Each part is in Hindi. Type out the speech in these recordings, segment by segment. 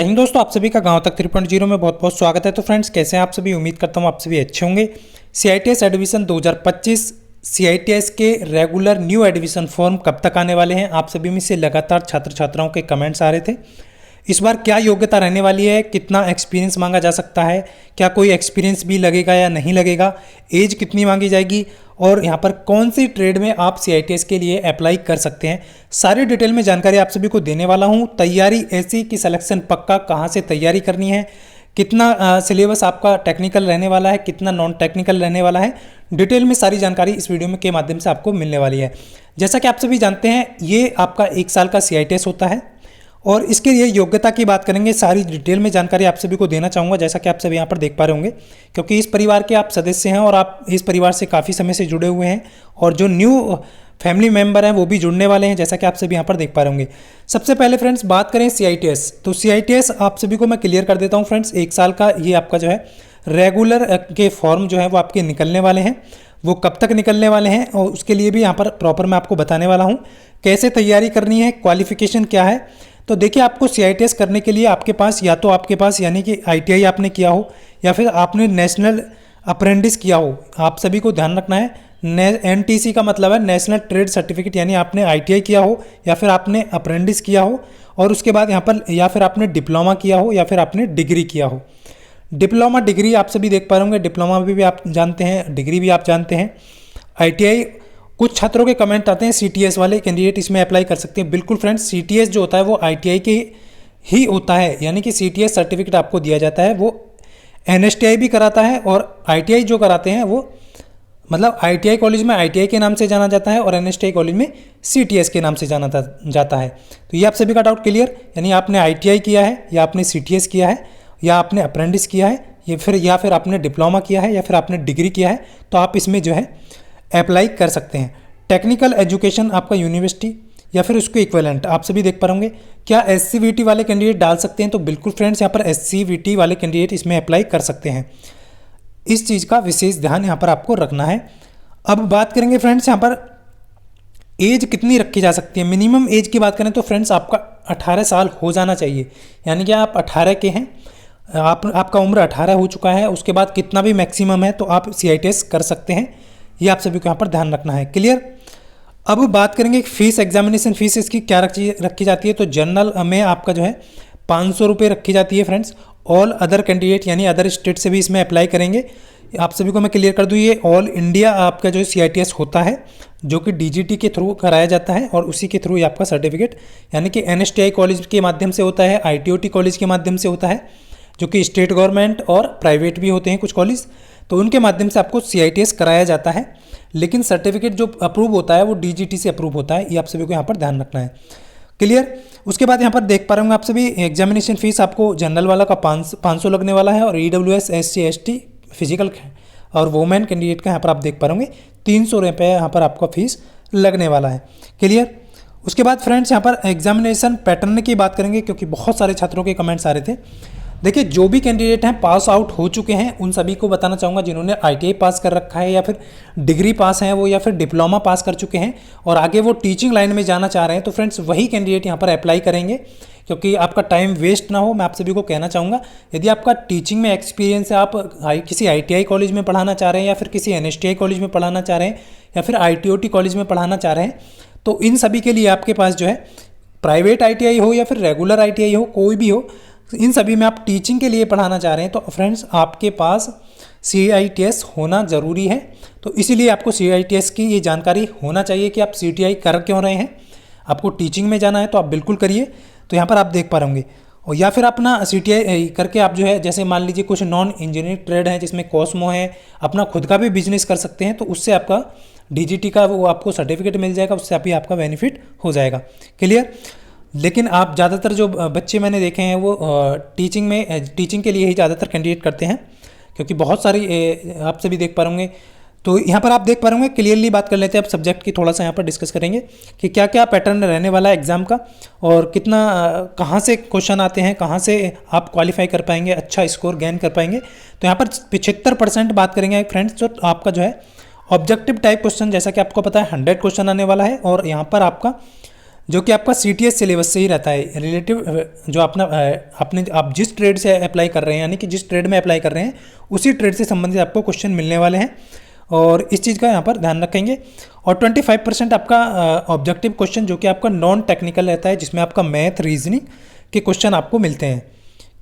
हिंद दोस्तों, आप सभी का गांव तक 3.0 में बहुत बहुत स्वागत है। तो फ्रेंड्स, कैसे हैं आप सभी? उम्मीद करता हूं आप सभी अच्छे होंगे। CITS एडमिशन 2025 CITS के रेगुलर न्यू एडमिशन फॉर्म कब तक आने वाले हैं? आप सभी में से लगातार छात्र छात्राओं के कमेंट्स आ रहे थे। इस बार क्या योग्यता रहने वाली है, कितना एक्सपीरियंस मांगा जा सकता है, क्या कोई एक्सपीरियंस भी लगेगा या नहीं लगेगा, एज कितनी मांगी जाएगी और यहाँ पर कौन सी ट्रेड में आप CITS के लिए अप्लाई कर सकते हैं, सारी डिटेल में जानकारी आप सभी को देने वाला हूँ। तैयारी ऐसी कि सिलेक्शन पक्का, कहाँ से तैयारी करनी है, कितना सिलेबस आपका टेक्निकल रहने वाला है, कितना नॉन टेक्निकल रहने वाला है, डिटेल में सारी जानकारी इस वीडियो में के माध्यम से आपको मिलने वाली है। जैसा कि आप सभी जानते हैं, ये आपका 1 साल का CITS होता है और इसके लिए योग्यता की बात करेंगे। सारी डिटेल में जानकारी आप सभी को देना चाहूँगा, जैसा कि आप सभी यहाँ पर देख पा रहे होंगे, क्योंकि इस परिवार के आप सदस्य हैं और आप इस परिवार से काफ़ी समय से जुड़े हुए हैं और जो न्यू फैमिली मेंबर हैं वो भी जुड़ने वाले हैं, जैसा कि आप सभी यहाँ पर देख पा रहे होंगे। सबसे पहले फ्रेंड्स बात करें CITS, तो CITS आप सभी को मैं क्लियर कर देता हूँ फ्रेंड्स। 1 साल का ये आपका जो है रेगुलर के फॉर्म जो है वो आपके निकलने वाले हैं। वो कब तक निकलने वाले हैं और उसके लिए भी यहाँ पर प्रॉपर मैं आपको बताने वाला हूँ कैसे तैयारी करनी है, क्वालिफिकेशन क्या है। तो देखिए, आपको CITS करने के लिए आपके पास या तो आपके पास यानी कि ITI आपने किया हो या फिर आपने नेशनल अप्रेंटिस किया हो। आप सभी को ध्यान रखना है, NTC का मतलब है नेशनल ट्रेड सर्टिफिकेट, यानी आपने ITI किया हो या फिर आपने अप्रेंटिस किया हो और उसके बाद यहाँ पर या फिर आपने डिप्लोमा किया हो या फिर आपने डिग्री किया हो। डिप्लोमा डिग्री आप सभी देख पा रहे होंगे, डिप्लोमा भी आप जानते हैं, डिग्री भी आप जानते हैं। ITI, कुछ छात्रों के कमेंट आते हैं CTS वाले कैंडिडेट इसमें अप्लाई कर सकते हैं। बिल्कुल फ्रेंड्स, CTS जो होता है वो ITI के ही होता है, यानी कि CTS सर्टिफिकेट आपको दिया जाता है। वो NSTI भी कराता है और ITI जो कराते हैं वो मतलब ITI कॉलेज में ITI के नाम से जाना जाता है और NSTI कॉलेज में CTS के नाम से जाना जाता है। तो ये आप सभी का डाउट क्लियर, यानी आपने ITI किया है या आपने CTS किया है या आपने अप्रेंटिस किया है या फिर आपने डिप्लोमा किया है या फिर आपने डिग्री किया है, तो आप इसमें जो है अप्लाई कर सकते हैं। टेक्निकल एजुकेशन आपका यूनिवर्सिटी या फिर उसको इक्विवेलेंट आप सभी देख पा होंगे। क्या SCVT वाले कैंडिडेट डाल सकते हैं? तो बिल्कुल फ्रेंड्स, यहाँ पर SCVT वाले कैंडिडेट इसमें अप्लाई कर सकते हैं। इस चीज़ का विशेष ध्यान यहाँ पर आपको रखना है। अब बात करेंगे फ्रेंड्स, यहाँ पर एज कितनी रखी जा सकती है। मिनिमम एज की बात करें तो फ्रेंड्स आपका 18 साल हो जाना चाहिए, यानी कि आप 18 के हैं, आपका उम्र 18 हो चुका है। उसके बाद कितना भी मैक्सिमम है तो आप CITS कर सकते हैं। ये आप सभी को यहाँ पर ध्यान रखना है। क्लियर। अब बात करेंगे फीस, एग्जामिनेशन फीस इसकी क्या रखी जाती है। तो जनरल में आपका जो है 500 रुपये रखी जाती है फ्रेंड्स। ऑल अदर कैंडिडेट यानी अदर स्टेट से भी इसमें अप्लाई करेंगे। आप सभी को मैं क्लियर कर दूँ, ये ऑल इंडिया आपका जो CITS होता है जो कि DGT के थ्रू कराया जाता है और उसी के थ्रू ये आपका सर्टिफिकेट यानी कि NSTI कॉलेज के माध्यम से होता है, ITOT कॉलेज के माध्यम से होता है, जो कि स्टेट गवर्नमेंट और प्राइवेट भी होते हैं कुछ कॉलेज, तो उनके माध्यम से आपको CITS कराया जाता है। लेकिन सर्टिफिकेट जो अप्रूव होता है वो DGT से अप्रूव होता है। ये आप सभी को यहाँ पर ध्यान रखना है। क्लियर। उसके बाद यहाँ पर देख पा रहे होंगे आप सभी, एग्जामिनेशन फीस आपको जनरल वाला का 500 लगने वाला है और EWS SC ST फिजिकल और वोमेन कैंडिडेट का यहाँ पर आप देख पा रहे होंगे 300 रुपये यहाँ पर आपका फीस लगने वाला है। क्लियर। उसके बाद फ्रेंड्स यहाँ पर एग्जामिनेशन पैटर्न की बात करेंगे, क्योंकि बहुत सारे छात्रों के कमेंट्स आ रहे थे। देखिए, जो भी कैंडिडेट हैं पास आउट हो चुके हैं उन सभी को बताना चाहूँगा, जिन्होंने ITI पास कर रखा है या फिर डिग्री पास है वो या फिर डिप्लोमा पास कर चुके हैं और आगे वो टीचिंग लाइन में जाना चाह रहे हैं, तो फ्रेंड्स वही कैंडिडेट यहाँ पर अप्लाई करेंगे, क्योंकि आपका टाइम वेस्ट ना हो। मैं आप सभी को कहना चाहूँगा, यदि आपका टीचिंग में एक्सपीरियंस है, आप किसी ITI कॉलेज में पढ़ाना चाह रहे हैं या फिर किसी NSTI कॉलेज में पढ़ाना चाह रहे हैं या फिर ITOT कॉलेज में पढ़ाना चाह रहे हैं, तो इन सभी के लिए आपके पास जो है प्राइवेट ITI हो या फिर रेगुलर ITI हो, कोई भी हो, इन सभी में आप टीचिंग के लिए पढ़ाना चाह रहे हैं, तो फ्रेंड्स आपके पास CITS होना ज़रूरी है। तो इसीलिए आपको CITS की ये जानकारी होना चाहिए कि आप CTI कर क्यों रहे हैं। आपको टीचिंग में जाना है तो आप बिल्कुल करिए। तो यहाँ पर आप देख पा रहे होंगे, और या फिर अपना CTI करके आप जो है, जैसे मान लीजिए कुछ नॉन इंजीनियरिंग ट्रेड है जिसमें कॉस्मो है, अपना खुद का भी बिजनेस कर सकते हैं, तो उससे आपका DGT का वो आपको सर्टिफिकेट मिल जाएगा, उससे अभी आपका बेनिफिट हो जाएगा। क्लियर। लेकिन आप ज़्यादातर जो बच्चे मैंने देखे हैं वो टीचिंग के लिए ही ज़्यादातर कैंडिडेट करते हैं, क्योंकि बहुत सारी आप सभी देख पा होंगे। तो यहाँ पर आप देख पा होंगे, क्लियरली बात कर लेते हैं। अब सब्जेक्ट की थोड़ा सा यहाँ पर डिस्कस करेंगे कि क्या क्या पैटर्न रहने वाला है एग्ज़ाम का और कितना कहाँ से क्वेश्चन आते हैं, कहाँ से आप क्वालिफाई कर पाएंगे, अच्छा स्कोर गेन कर पाएंगे। तो यहाँ पर 75% बात करेंगे फ्रेंड्स, जो आपका जो है ऑब्जेक्टिव टाइप क्वेश्चन, जैसा कि आपको पता है 100 क्वेश्चन आने वाला है और यहाँ पर आपका जो कि आपका CTS सिलेबस से ही रहता है रिलेटिव, जो अपना अपने आप जिस ट्रेड से अप्लाई कर रहे हैं, यानी कि जिस ट्रेड में अप्लाई कर रहे हैं उसी ट्रेड से संबंधित आपको क्वेश्चन मिलने वाले हैं, और इस चीज़ का यहाँ पर ध्यान रखेंगे। और 25% आपका ऑब्जेक्टिव क्वेश्चन जो कि आपका नॉन टेक्निकल रहता है, जिसमें आपका मैथ रीजनिंग के क्वेश्चन आपको मिलते हैं।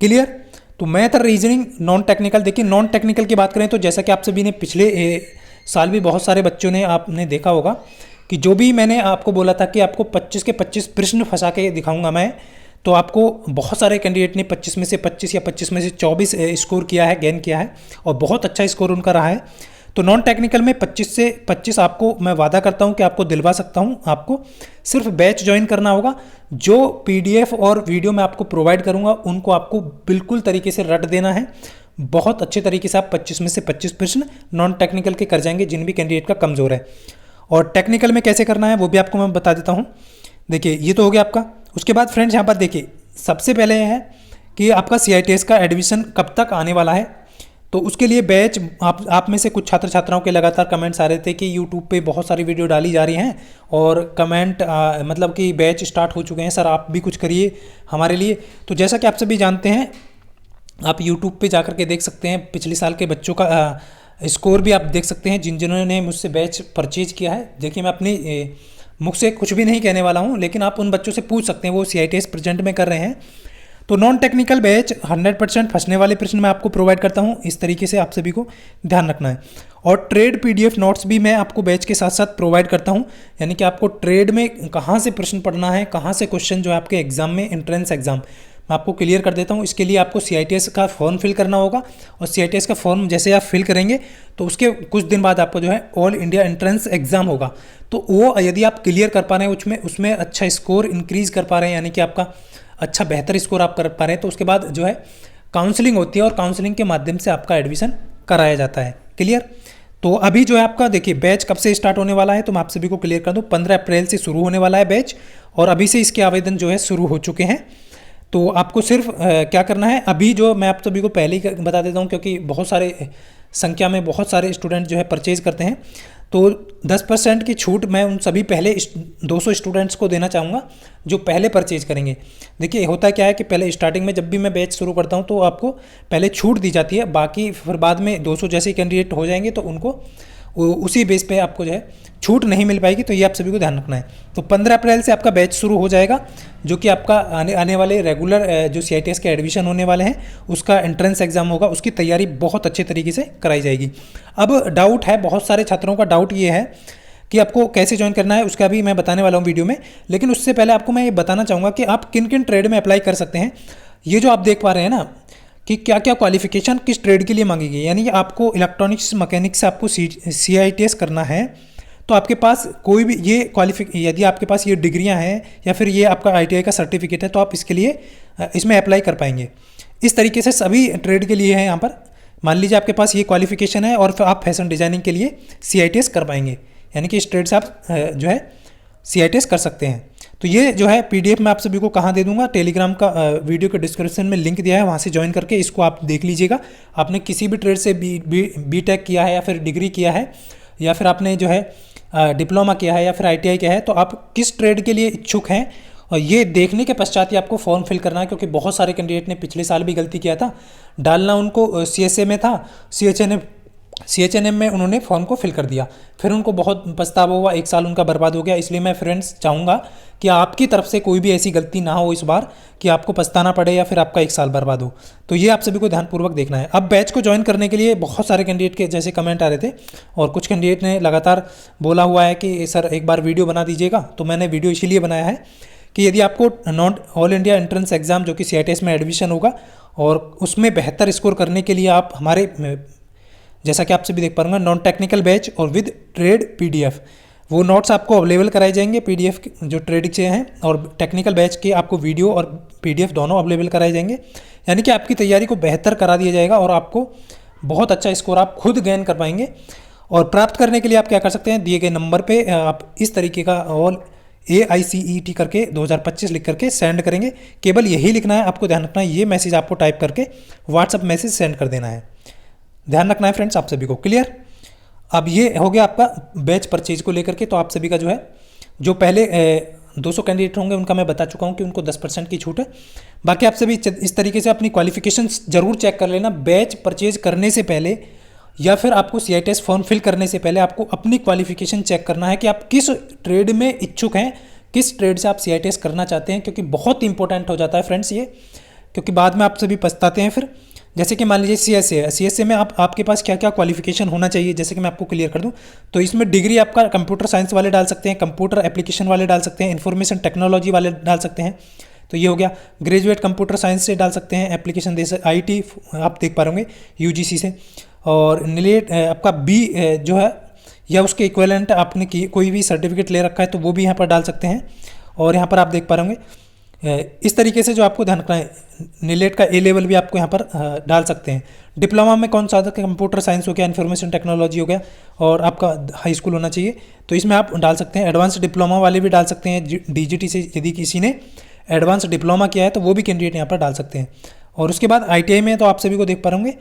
क्लियर? तो मैथ और रीजनिंग नॉन टेक्निकल। देखिए नॉन टेक्निकल की बात करें तो जैसा कि आप सभी ने पिछले साल भी बहुत सारे बच्चों ने आपने देखा होगा कि जो भी मैंने आपको बोला था कि आपको 25 के 25 प्रश्न फंसा के दिखाऊंगा मैं, तो आपको बहुत सारे कैंडिडेट ने 25 में से 25 या 25 में से 24 स्कोर किया है, गेन किया है, और बहुत अच्छा स्कोर उनका रहा है। तो नॉन टेक्निकल में 25 से 25 आपको मैं वादा करता हूं कि आपको दिलवा सकता हूं। आपको सिर्फ बैच ज्वाइन करना होगा। जो PDF और वीडियो मैं आपको प्रोवाइड करूंगा उनको आपको बिल्कुल तरीके से रट देना है। बहुत अच्छे तरीके से आप 25 में से 25 प्रश्न नॉन टेक्निकल के कर जाएंगे, जिन भी कैंडिडेट का कमज़ोर है। और टेक्निकल में कैसे करना है वो भी आपको मैं बता देता हूँ। देखिए ये तो हो गया आपका। उसके बाद फ्रेंड्स यहाँ पर देखिए सबसे पहले है कि आपका CITS का एडमिशन कब तक आने वाला है। तो उसके लिए बैच आप में से कुछ छात्र छात्राओं के लगातार कमेंट्स आ रहे थे कि यूट्यूब पे बहुत सारी वीडियो डाली जा रही हैं और कमेंट मतलब कि बैच स्टार्ट हो चुके हैं, सर आप भी कुछ करिए हमारे लिए। तो जैसा कि आप सभी जानते हैं, आप यूट्यूब पे जाकर के देख सकते हैं पिछले साल के बच्चों का स्कोर भी आप देख सकते हैं, जिन्होंने मुझसे बैच परचेज किया है। देखिए मैं अपनी मुख से कुछ भी नहीं कहने वाला हूँ, लेकिन आप उन बच्चों से पूछ सकते हैं, वो CITS प्रेजेंट में कर रहे हैं। तो नॉन टेक्निकल बैच 100% फंसने वाले प्रश्न मैं आपको प्रोवाइड करता हूँ। इस तरीके से आप सभी को ध्यान रखना है। और ट्रेड PDF नोट्स भी मैं आपको बैच के साथ साथ प्रोवाइड करता हूँ, यानी कि आपको ट्रेड में कहाँ से प्रश्न पढ़ना है, कहाँ से क्वेश्चन जो है आपके एग्जाम में, एंट्रेंस एग्जाम मैं आपको क्लियर कर देता हूँ। इसके लिए आपको CITS का फॉर्म फिल करना होगा, और CITS का फॉर्म जैसे आप फिल करेंगे तो उसके कुछ दिन बाद आपको जो है ऑल इंडिया एंट्रेंस एग्जाम होगा। तो वो यदि आप क्लियर कर पा रहे हैं, उसमें अच्छा स्कोर इंक्रीज कर पा रहे हैं, यानी कि आपका अच्छा बेहतर स्कोर आप कर पा रहे हैं, तो उसके बाद जो है काउंसलिंग होती है, और काउंसलिंग के माध्यम से आपका एडमिशन कराया जाता है। क्लियर? तो अभी जो है आपका देखिए बैच कब से स्टार्ट होने वाला है, तो मैं आप सभी को क्लियर कर दूं, 15 अप्रैल से शुरू होने वाला है बैच, और अभी से इसके आवेदन जो है शुरू हो चुके हैं। तो आपको सिर्फ क्या करना है, अभी जो मैं आप सभी को पहले ही बता देता हूँ, क्योंकि बहुत सारे संख्या में बहुत सारे स्टूडेंट जो है परचेज करते हैं, तो 10% की छूट मैं उन सभी पहले 200 स्टूडेंट्स को देना चाहूँगा जो पहले परचेज करेंगे। देखिए होता क्या है कि पहले स्टार्टिंग में जब भी मैं बैच शुरू करता हूँ तो आपको पहले छूट दी जाती है, बाकी फिर बाद में 200 जैसे कैंडिडेट हो जाएंगे तो उनको उसी बेस पे आपको जो है छूट नहीं मिल पाएगी। तो ये आप सभी को ध्यान रखना है। तो 15 अप्रैल से आपका बैच शुरू हो जाएगा, जो कि आपका आने वाले रेगुलर जो CITS के एडमिशन होने वाले हैं उसका एंट्रेंस एग्जाम होगा, उसकी तैयारी बहुत अच्छे तरीके से कराई जाएगी। अब डाउट है, बहुत सारे छात्रों का डाउट ये है कि आपको कैसे ज्वाइन करना है, उसका भी मैं बताने वाला हूँ वीडियो में। लेकिन उससे पहले आपको मैं ये बताना चाहूँगा कि आप किन किन ट्रेड में अप्लाई कर सकते हैं। ये जो आप देख पा रहे हैं ना कि क्या क्या क्वालिफिकेशन किस ट्रेड के लिए मांगी गई, यानी कि आपको इलेक्ट्रॉनिक्स मैकेनिक्स से आपको CITS करना है, तो आपके पास कोई भी ये यदि आपके पास ये डिग्रियां हैं या फिर ये आपका ITI का सर्टिफिकेट है, तो आप इसके लिए इसमें अप्लाई कर पाएंगे। इस तरीके से सभी ट्रेड के लिए है। यहाँ पर मान लीजिए आपके पास ये क्वालिफिकेशन है और फिर आप फैशन डिजाइनिंग के लिए CITS कर पाएंगे, यानी कि इस ट्रेड से आप जो है CITS कर सकते हैं। तो ये जो है PDF मैं आप सभी को कहाँ दे दूंगा, टेलीग्राम का वीडियो के डिस्क्रिप्शन में लिंक दिया है, वहाँ से ज्वाइन करके इसको आप देख लीजिएगा। आपने किसी भी ट्रेड से B.Tech किया है या फिर डिग्री किया है या फिर आपने जो है डिप्लोमा किया है या फिर ITI किया है, तो आप किस ट्रेड के लिए इच्छुक हैं, और ये देखने के पश्चात ही आपको फॉर्म फिल करना है। क्योंकि बहुत सारे कैंडिडेट ने पिछले साल भी गलती किया था, डालना उनको CSA में था, CHNM में उन्होंने फॉर्म को फिल कर दिया, फिर उनको बहुत पछतावा हुआ, 1 साल उनका बर्बाद हो गया। इसलिए मैं फ्रेंड्स चाहूँगा कि आपकी तरफ से कोई भी ऐसी गलती ना हो इस बार कि आपको पछताना पड़े या फिर आपका 1 साल बर्बाद हो। तो ये आप सभी को ध्यानपूर्वक देखना है। अब बैच को ज्वाइन करने के लिए बहुत सारे कैंडिडेट के जैसे कमेंट आ रहे थे, और कुछ कैंडिडेट ने लगातार बोला हुआ है कि सर एक बार वीडियो बना दीजिएगा। तो मैंने वीडियो इसीलिए बनाया है कि यदि आपको not all India entrance exam जो कि CITS में एडमिशन होगा और उसमें बेहतर स्कोर करने के लिए आप हमारे, जैसा कि आप सभी देख पाएंगे, नॉन टेक्निकल बैच और विद ट्रेड PDF वो नोट्स आपको अवेलेबल कराए जाएंगे, PDF जो ट्रेड से हैं, और टेक्निकल बैच के आपको वीडियो और PDF दोनों अवेलेबल कराए जाएंगे। यानी कि आपकी तैयारी को बेहतर करा दिया जाएगा और आपको बहुत अच्छा स्कोर आप खुद गेन कर पाएंगे। और प्राप्त करने के लिए आप क्या कर सकते हैं, दिए गए नंबर पे आप इस तरीके का ऑल AICET करके 2025 लिख करके सेंड करेंगे। केवल यही लिखना है, आपको ध्यान रखना है, ये मैसेज आपको टाइप करके WhatsApp मैसेज सेंड कर देना है। ध्यान रखना है फ्रेंड्स आप सभी को। क्लियर? अब ये हो गया आपका बैच परचेज को लेकर के। तो आप सभी का जो है जो पहले 200 कैंडिडेट होंगे उनका मैं बता चुका हूँ कि उनको 10% की छूट है। बाकी आप सभी इस तरीके से अपनी क्वालिफिकेशंस जरूर चेक कर लेना। बैच परचेज करने से पहले या फिर आपको CITS फॉर्म फिल करने से पहले आपको अपनी क्वालिफिकेशन चेक करना है कि आप किस ट्रेड में इच्छुक हैं, किस ट्रेड से आप CITS करना चाहते हैं, क्योंकि बहुत इंपॉर्टेंट हो जाता है फ्रेंड्स ये, क्योंकि बाद में आप सभी पछताते हैं फिर। जैसे कि मान लीजिए CSA है, CSA में आपके पास क्या क्या क्वालिफिकेशन होना चाहिए, जैसे कि मैं आपको क्लियर कर दूं तो इसमें डिग्री आपका कंप्यूटर साइंस वाले डाल सकते हैं, कंप्यूटर एप्लीकेशन वाले डाल सकते हैं, इन्फॉर्मेशन टेक्नोलॉजी वाले डाल सकते हैं, तो ये हो गया। ग्रेजुएट कंप्यूटर साइंस से डाल सकते हैं, एप्लीकेशन दे IT आप देख पा रहे होंगे UGC से, और NILET आपका B जो है या उसके इक्विवेलेंट आपने कोई भी सर्टिफिकेट ले रखा है तो वो भी यहाँ पर डाल सकते हैं। और यहाँ पर आप देख पा रहे होंगे इस तरीके से जो आपको ध्यान रखना है, NILET का A लेवल भी आपको यहाँ पर डाल सकते हैं। डिप्लोमा में कौन सा था, कंप्यूटर साइंस हो गया, इन्फॉर्मेशन टेक्नोलॉजी हो गया, और आपका हाई स्कूल होना चाहिए, तो इसमें आप डाल सकते हैं। एडवांस डिप्लोमा वाले भी डाल सकते हैं, DGT से यदि किसी ने एडवांस डिप्लोमा किया है तो वो भी कैंडिडेट यहाँ पर डाल सकते हैं। और उसके बाद ITI में तो आप सभी को देख पा रहे होंगे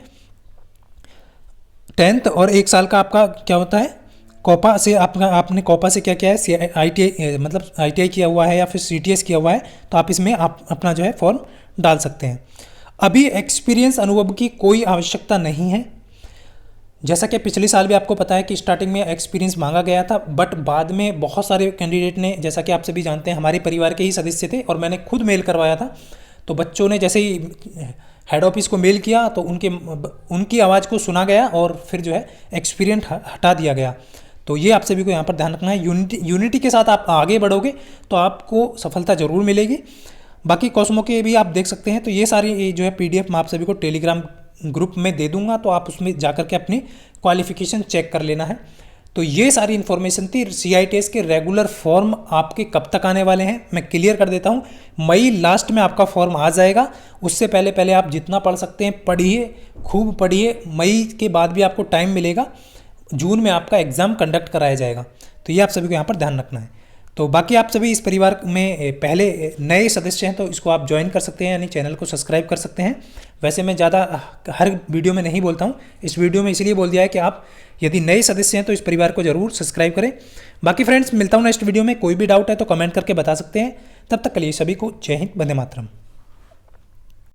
10th और 1 साल का आपका क्या होता है, कोपा से आपने कोपा से क्या किया है, ITI मतलब ITI किया हुआ है या फिर CTS किया हुआ है, तो आप इसमें आप अपना जो है फॉर्म डाल सकते हैं। अभी एक्सपीरियंस अनुभव की कोई आवश्यकता नहीं है। जैसा कि पिछले साल भी आपको पता है कि स्टार्टिंग में एक्सपीरियंस मांगा गया था, बट बाद में बहुत सारे कैंडिडेट ने, जैसा कि आप सभी जानते हैं हमारे परिवार के ही सदस्य थे और मैंने खुद मेल करवाया था, तो बच्चों ने जैसे ही हेड ऑफिस को मेल किया तो उनकी आवाज़ को सुना गया और फिर जो है एक्सपीरियंस हटा दिया गया। तो ये आप सभी को यहाँ पर ध्यान रखना है। यूनिटी के साथ आप आगे बढ़ोगे तो आपको सफलता जरूर मिलेगी। बाकी कॉस्मो के भी आप देख सकते हैं, तो ये सारी जो है PDF मैं आप सभी को टेलीग्राम ग्रुप में दे दूंगा, तो आप उसमें जाकर के अपनी क्वालिफिकेशन चेक कर लेना है। तो ये सारी इन्फॉर्मेशन थी। CITS के रेगुलर फॉर्म आपके कब तक आने वाले हैं मैं क्लियर कर देता हूँ। मई लास्ट में आपका फॉर्म आ जाएगा। उससे पहले पहले आप जितना पढ़ सकते हैं पढ़िए, खूब पढ़िए। मई के बाद भी आपको टाइम मिलेगा, जून में आपका एग्ज़ाम कंडक्ट कराया जाएगा। तो ये आप सभी को यहाँ पर ध्यान रखना है। तो बाकी आप सभी इस परिवार में पहले नए सदस्य हैं तो इसको आप ज्वाइन कर सकते हैं, यानी चैनल को सब्सक्राइब कर सकते हैं। वैसे मैं ज़्यादा हर वीडियो में नहीं बोलता हूँ, इस वीडियो में इसलिए बोल दिया है कि आप यदि नए सदस्य हैं तो इस परिवार को जरूर सब्सक्राइब करें। बाकी फ्रेंड्स मिलता हूँ नेक्स्ट वीडियो में। कोई भी डाउट है तो कमेंट करके बता सकते हैं। तब तक के लिए सभी को जय हिंद, वंदे मातरम।